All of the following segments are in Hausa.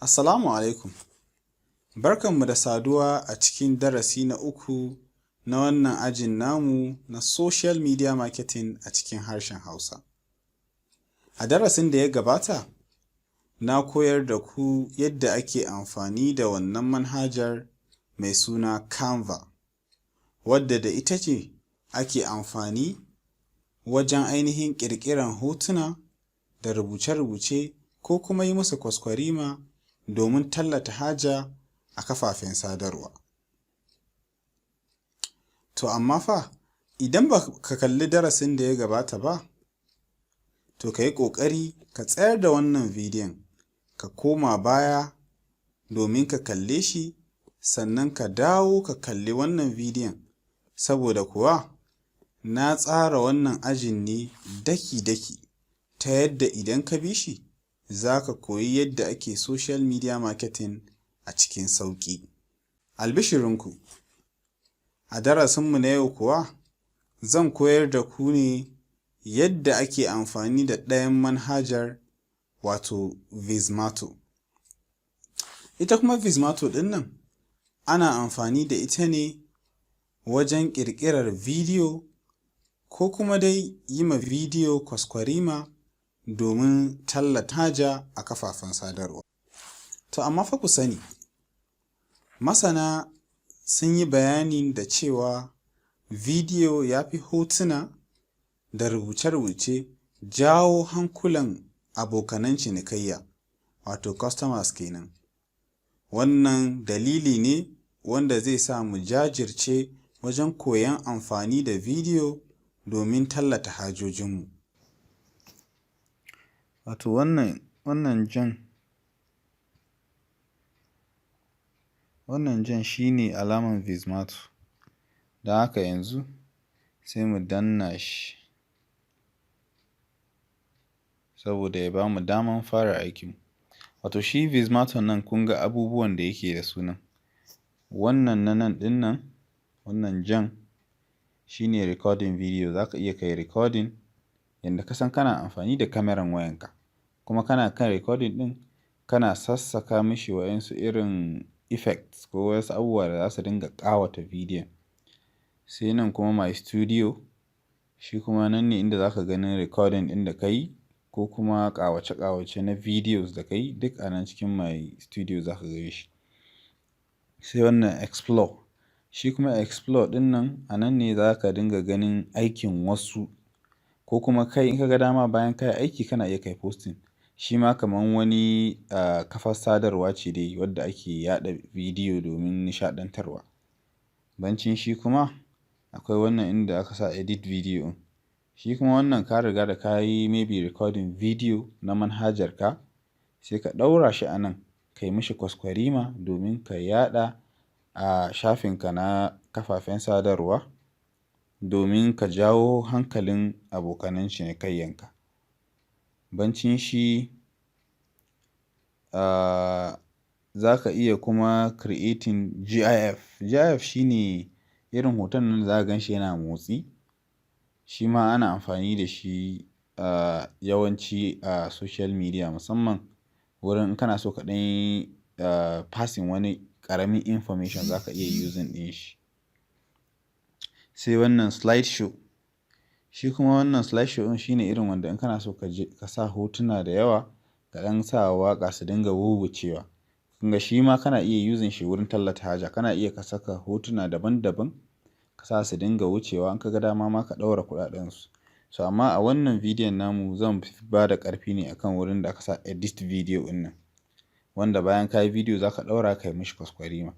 Assalamu alaikum. Barkanmu da saduwa a cikin darasi na uku na wannan ajin namu na social media marketing a cikin harshen Hausa. A darasin da ya gabata, na koyar da ku yadda ake amfani da wannan manhajar mai suna Canva, wadda da ita ce ake amfani wajen ainihin ƙirƙirar hotuna da rubuce-rubuce ko kuma yi musu kwaskwarima domin tallata haja a kafafen sadarwa. To amma fa, idan ba ka kalli darasin da ya gabata ba, to ka yi ƙoƙari ka tsayar da wannan bidiyon, ka koma baya domin ka kalle shi, sannan ka dawo ka kalli wannan bidiyon, saboda kuwa na tsara wannan ajin ne daki-daki ta yadda idan ka bi shi, za ka koyi yadda ake social media marketing a cikin sauƙi. Albishirinku, a darasinmu na yau kuwa zan koyar da ku ne yadda ake amfani da ɗayan manhajar, wato Vizmato. Ita kuma Vizmato ɗin nan ana amfani da ita ne wajen ƙirƙirar bidiyo ko kuma dai yi ma bidiyo kwaskwarima domin tallata haja a kafafen sadarwa. To amma fa ku sani, masana sun yi bayani da cewa bidiyo ya fi hotuna da rubuce-rubuce jawo hankulan abokanan cinikayya, wato customers kenan. Wannan dalili ne wanda zai sa mu jajirce wajen koyon amfani da bidiyo domin tallata hajojinmu. Wato wannan jan shi ne alaman Vizmato. Don haka yanzu sai mu danna shi saboda ya ba mu daman fara aikin. Wato shi Vizmato nan kun ga abubuwan da yake da su nan. Wannan na nan ɗin nan, wannan jan shi ne recording video. Za ka iya kai recording yadda ka san kana amfani da kameran wayanka. Kuma kana kan recording ɗin, kana sassaka mishi wa'yansu irin effects ko wasu abubuwa da za su dinga ƙawata bidiyon. Sai nan kuma my studio, shi kuma nan ne inda za ka ganin recording ɗin da ka yi ko kuma ƙawace-ƙawace na videos da ka yi, duk a nan cikin my studio za ka gan shi. Sai wannan explore, shi kuma explore ɗin nan a nan ne za ka dinga ganin aikin wasu, ko kuma kai in ka ga dama bayan ka yi aiki kana iya kai posting. Shi ma kamar wani kafar sadarwa ce dai wadda ake yaɗa bidiyo domin nishaɗantarwa. Bancin shi kuma akwai wannan inda aka sa edit video ɗin. Shi kuma wannan ka riga da ka yi maybe recording video na manhajarka, sai ka ɗaura shi a nan, ka yi mishi kwaskwarima domin ka yaɗa a shafinka na kafafen sadarwa domin ka jawo hankalin abokanan cinikayyanka. Bancin shi za ka iya kuma creating GIF. GIF shi ne irin hoton nan da za ka gan shi yana motsi. Shi ma ana amfani da shi yawanci a social media, musamman wurin in kana so ka ɗan yi passing wani ƙaramin information za ka iya using ɗin shi. Sai wannan slideshow. Shi kuma wannan slideshow ɗin shi ne irin wanda in kana so ka sa hotuna da yawa, ka ɗan sa waƙa su dinga wuwucewa. Kun ga shi ma kana iya using shi wurin tallata haja. Kana iya ka saka hotuna daban-daban, ka sa su dinga wucewa, in ka ga dama ma ka ɗaura kuɗaɗensu. So amma a wannan bidiyon namu zan ba da ƙarfi ne akan wurin da aka sa edit video ɗin nan, wanda bayan ka yi bidiyo za ka ɗaura ka yi mishi kwaskwarima.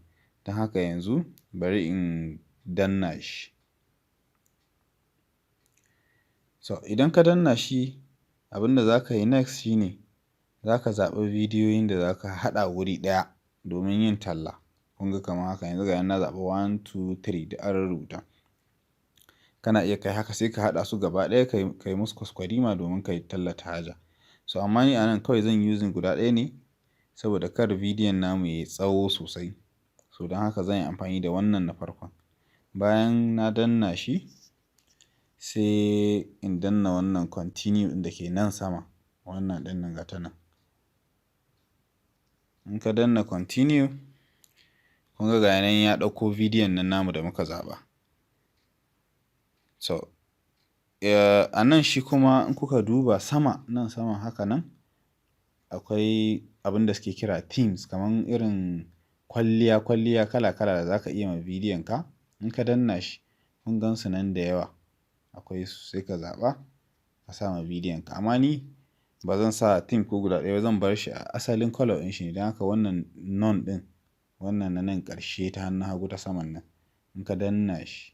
Don haka yanzu bari in danna shi. So idan ka danna shi, abin da za ka yi next shi ne za ka zaɓi bidiyoyin da za ka haɗa wuri ɗaya domin yin talla. Kun ga kamar haka, yanzu ga na zaɓi 1, 2, 3 da an rubuta. Kana iya kai haka sai ka haɗa su gaba ɗaya ka yi musu kwaskwarima domin ka yi tallata haja. So amma ni a nan kawai zan yi using guda ɗaya ne saboda kar bidiyon namu ya yi tsawo sosai. So don haka zan yi amfani da wannan na farkon. Bayan na danna shi, sai in danna wannan continue ɗin da ke nan sama. Wannan ɗin nan ga ta nan. in ka danna continue kun ga ga nan ya ɗauko bidiyon nan namu da muka zaɓa. So a nan shi kuma in kuka duba sama nan saman haka nan akwai abin da suke kira themes, kamar irin kwalliya kala-kala da za ka iya ma bidiyon ka. In ka danna shi kun gan su nan da yawa, akwai su sai ka zaɓa ka sa ma bidiyon ka. Amma ni ba zan sa theme ko guda ɗaya ba, zan bar shi a asalin color ɗin shi ne. Don haka wannan none ɗin, wannan na nan ƙarshe ta hannun hagu ta saman nan, in ka danna shi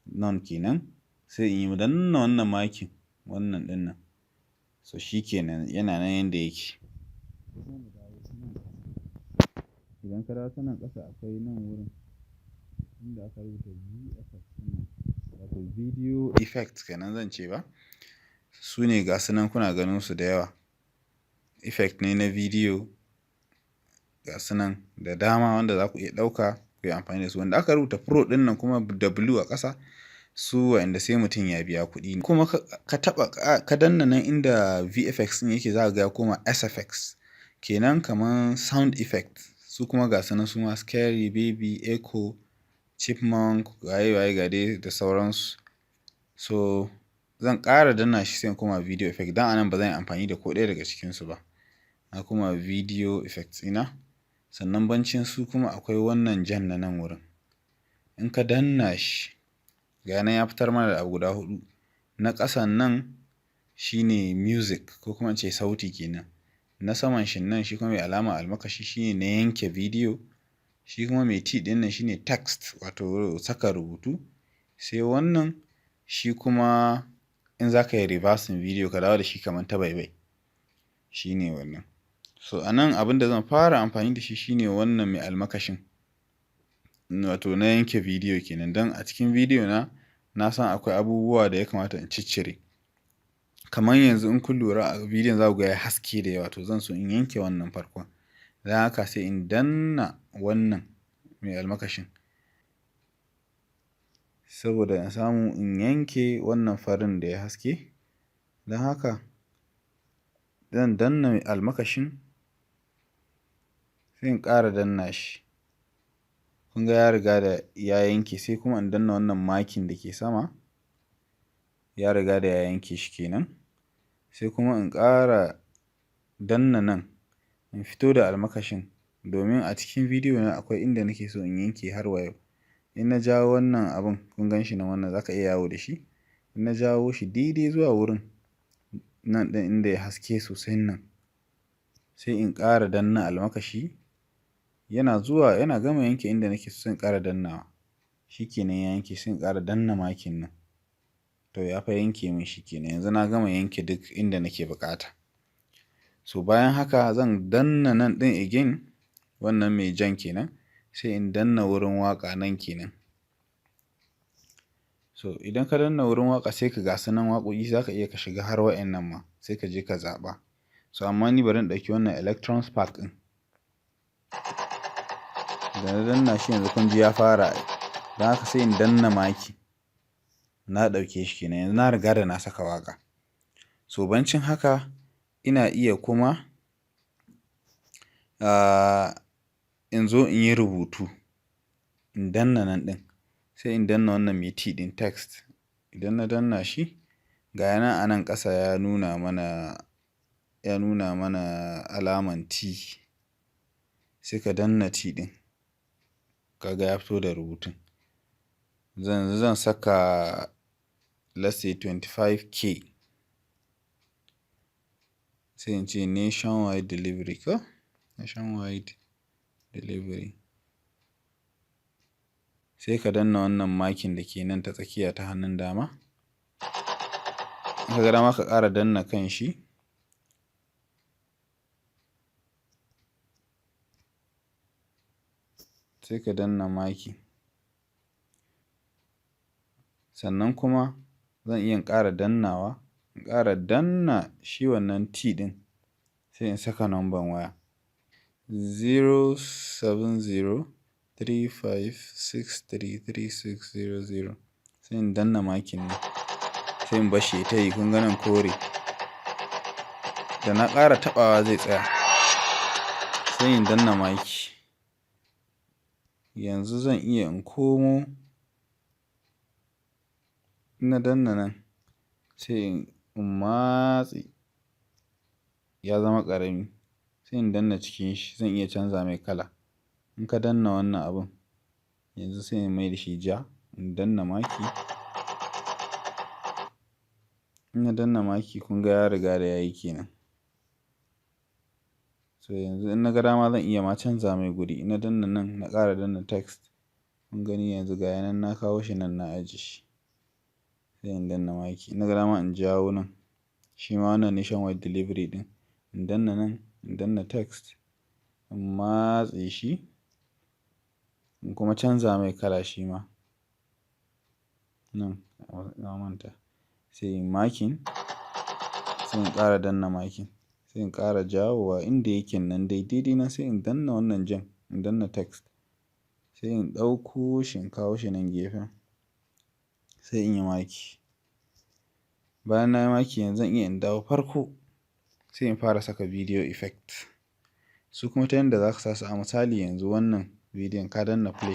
none kenan, sai in yi danna wannan makin wannan ɗin nan. So shi kenan yana nan yanda yake. Idan ka dawo ta nan ƙasa akwai nan wurin inda aka rubuta VFX nan, wato video effects kenan zan ce ba. Su ne ga su nan kuna ganin su da yawa. Effect ne na video ga su nan da dama wanda za ku iya ɗauka ku yi amfani da su. Wanda aka rubuta Pro ɗin nan kuma da blue a ƙasa, su wa'inda sai mutum ya biya kuɗi. Kuma ka taɓa ka danna nan inda VFX ɗin yake, za ka ga ya koma SFX kenan, kamar sound effect. Su kuma ga su nan su ma scary, baby, echo, chipmunk, waye ga dai da sauransu. So zan ƙara danna shi sai in koma video effect, don a nan ba zan yi amfani da ko ɗaya daga cikinsu ba. Na koma video effects ina. Sannan bancin su kuma akwai wannan jan na nan wurin. In ka danna shi ga nan ya fitar mana da abu guda huɗu. Na ƙasan nan shine music ko kuma in ce sauti kenan. Na saman shi nan shi kuma mai alama almakashi shine na yanke bidiyo. Shi kuma mai T ɗin nan shine text, wato saka rubutu. Sai wannan shi kuma in za ka yi reversing bidiyo ka dawo da shi kamar ta baibai, shi ne wannan. So a nan abin da zan fara amfani da shi shine wannan mai almakashin, wato na yanke bidiyo kenan. Don a cikin bidiyo na san akwai abubuwa da ya kamata in ciccire. Kamar yanzu in kun lura a bidiyon za ku ga ya haske da yawa, to zan so in yanke wannan farkon. Don haka sai in danna wannan mai almakashin saboda in samu in yanke wannan farin da ya haske. Don haka zan danna mai almakashin sai in ƙara danna shi. Kun ga ya riga da ya yanke. Sai kuma in danna wannan makin da ke sama, ya riga da ya yanke shi kenan. Sai kuma in ƙara danna nan, in fito da almakashin, domin a cikin bidiyo na akwai inda nake so in yanke har wa yau. In na jawo wannan abun kun gan shi nan, wannan za ka iya yawo da shi. In na jawo shi daidai zuwa wurin nan ɗin inda ya haske sosai nan, sai in ƙara danna almakashi. Yana gama yanke inda nake so sai in ƙara dannawa. Shi kenan ya yanke, sai in ƙara danna makin nan. To ya fa yanke min shi kenan. Yanzu na gama yanke duk inda nake buƙata. So bayan haka zan danna nan ɗin again, wannan mai jan kenan, sai in danna wurin waƙa nan kenan. So idan ka danna wurin waƙa sai ka ga su nan waƙoƙi, za ka iya ka shiga har wa'innan ma sai ka je ka zaɓa. So amma ni bari in ɗauki wannan Electron Spark ɗin. Da na danna shi yanzu kun ji ya fara. Don haka sai in danna maki. Na ɗauke shi kenan. Yanzu na riga da na saka waƙa. So bancin haka ina iya kuma in zo in yi rubutu, in danna nan ɗin, sai in danna wannan mai T ɗin text. Idan na danna shi ga yana a nan ƙasa ya nuna mana alaman T. Sai ka danna T ɗin, kaga ya fito da rubutun. Zan saka let's say 25K. Sai in ce nationwide delivery ko nationwide delivery. Sai ka danna wannan makin da ke nan ta tsakiya ta hannun dama. In ka ga dama ka ƙara danna kan shi. Sai ka danna maki. Sannan kuma zan iya ƙara dannawa, in ƙara danna shi wannan T ɗin, sai in saka number waya 07035633600. Sai in danna makin nan, sai in bar shi ya tayi. Kun ga nan kore, da na ƙara taɓawa zai tsaya. sai in danna maki. Yanzu zan iya in komo, in na danna nan sai in matse, ya zama ƙarami, sai in danna cikin shi, zan iya canza mai kala. In ka danna wannan abun yanzu sai in mai da shi ja, in danna maki. In na danna maki kun ga ya riga da yayi kenan. So yanzu in na ga dama zan iya ma canza mai guri. In na danna nan na ƙara danna text, kun gani yanzu ga yanan na kawo shi nan na ajiye shi. Sai in danna maki. In na ga dama in jawo nan, shi ma wannan nationwide delivery ɗin. In danna nan, in danna text, in matse shi, in kuma canza mai kala shi ma. Nan na manta. Sai in makin, sai in ƙara danna makin, sai in ƙara jawowa inda yake nan daidai nan, sai in danna wannan jan, in danna text, sai in ɗauko shi in kawo shi nan gefen, sai in yi maki. Bayan na yi maki yanzu zan iya in dawo farko, sai in fara saka video effect. Su kuma ta yanda za ka sa su, a misali yanzu wannan bidiyon ka danna play,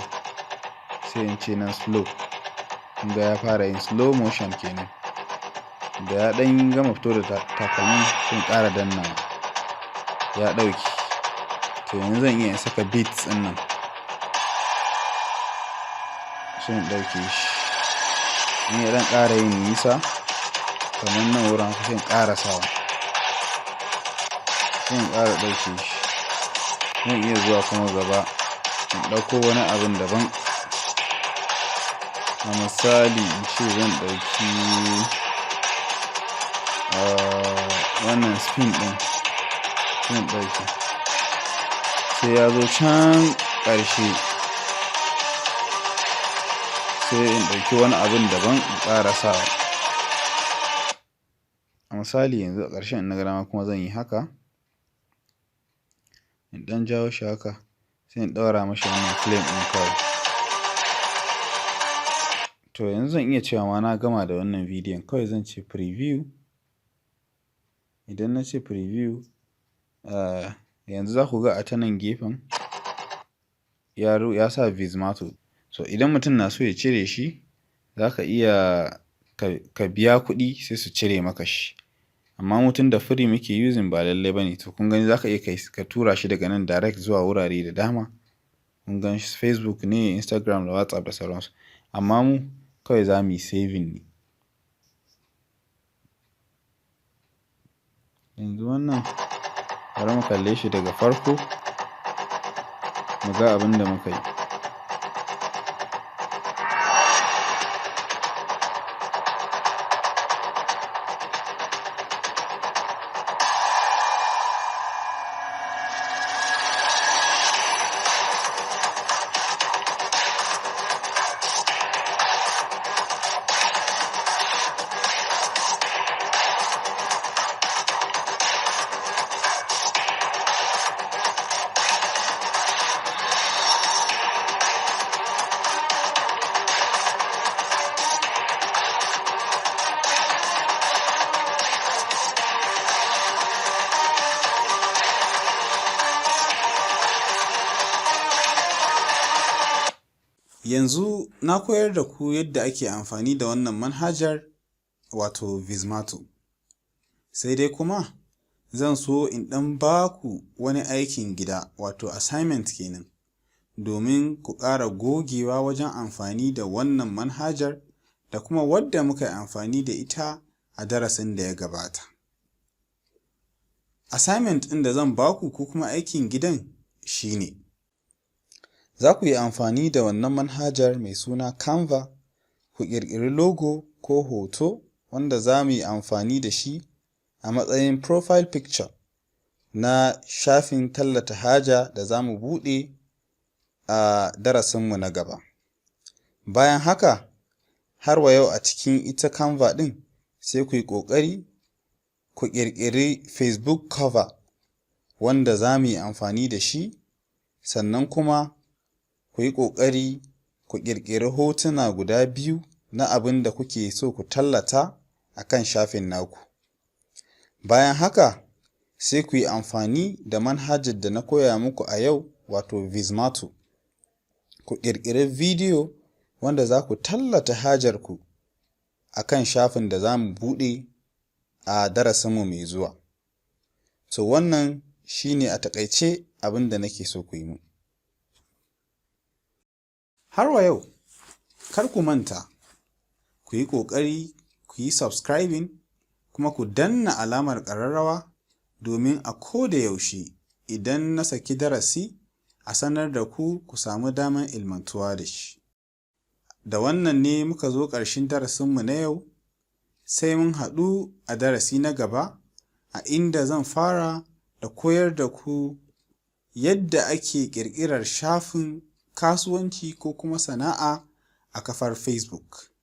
sai in ce nan slow. Kun ga ya fara yin slow motion kenan. Da ya ɗan gama fito da takalmin sai in ƙara dannawa, ya ɗauki. To yanzu zan iya in saka beats ɗin nan, sai in ɗauke shi. In ya ɗan ƙara yin nisa kamar nan wurin haka, sai in ƙara sawa, sai in ƙara ɗauke shi. Zan iya zuwa kuma gaba in ɗauko wani abin daban. A misali in ce zan ɗauki wannan spin ɗin, sai in ɗauki. Sai ya zo can ƙarshe, sai in ɗauki wani abin daban in ƙara sawa. A misali yanzu a ƙarshen in na ga dama kuma zan yi haka, in ɗan jawo shi haka, sai in ɗaura mashi wannan flame ɗin kawai. To yanzu zan iya cewa ma na gama da wannan bidiyon, kawai zan ce preview. Idan na ce preview, yanzu za ku ga a ta nan gefen ya sa Vizmato. So idan mutum na so ya cire shi, za ka iya ka biya kuɗi sai su cire maka shi. Amma mutum da free muke using ba lallai ba ne. To kun gani za ka iya ka tura shi daga nan direct zuwa wurare da dama. Kun gan shi Facebook ne, Instagram da WhatsApp da sauransu. Amma mu kawai za mu yi saving ne. Yanzu wannan bari mu kalle shi daga farko, mu ga abin da muka yi. Yanzu na koyar da ku yadda ake amfani da wannan manhajar, wato Vizmato. Sai dai kuma zan so in ɗan ba ku wani aikin gida, wato assignment kenan, domin ku ƙara gogewa wajen amfani da wannan manhajar da kuma wadda muka yi amfani da ita a darasin da ya gabata. Assignment ɗin da zan ba ku ko kuma aikin gidan shine, za ku yi amfani da wannan manhajar mai suna Canva, ku ƙirƙiri logo ko hoto wanda za mu yi amfani da shi a matsayin profile picture na shafin tallata haja da za mu buɗe a darasinmu na gaba. Bayan haka, har wa yau a cikin ita Canva ɗin, sai ku yi ƙoƙari ku ƙirƙiri Facebook cover wanda za mu yi amfani da shi, sannan kuma ku yi ƙoƙari ku ƙirƙiri hotuna guda biyu na abin da kuke so ku tallata a kan shafin naku. Bayan haka, sai ku yi amfani da manhajar da na koya muku a yau, wato Vizmato. Ku ƙirƙiri bidiyo wanda za ku tallata hajarku a kan shafin da za mu buɗe a darasinmu mai zuwa. To wannan shi ne a taƙaice abin da nake so ku yi mu. Har wa yau, kar ku manta, ku yi ƙoƙari ku yi subscribing kuma ku danna alamar ƙararrawa domin a koda yaushe idan na saki darasi a sanar da ku samu damar ilmantuwa da shi. Da wannan ne muka zo ƙarshen darasinmu na yau, sai mun haɗu a darasi na gaba a inda zan fara da koyar da ku yadda ake ƙirƙirar shafin kasuwanci ko kuma sana'a a kafar Facebook.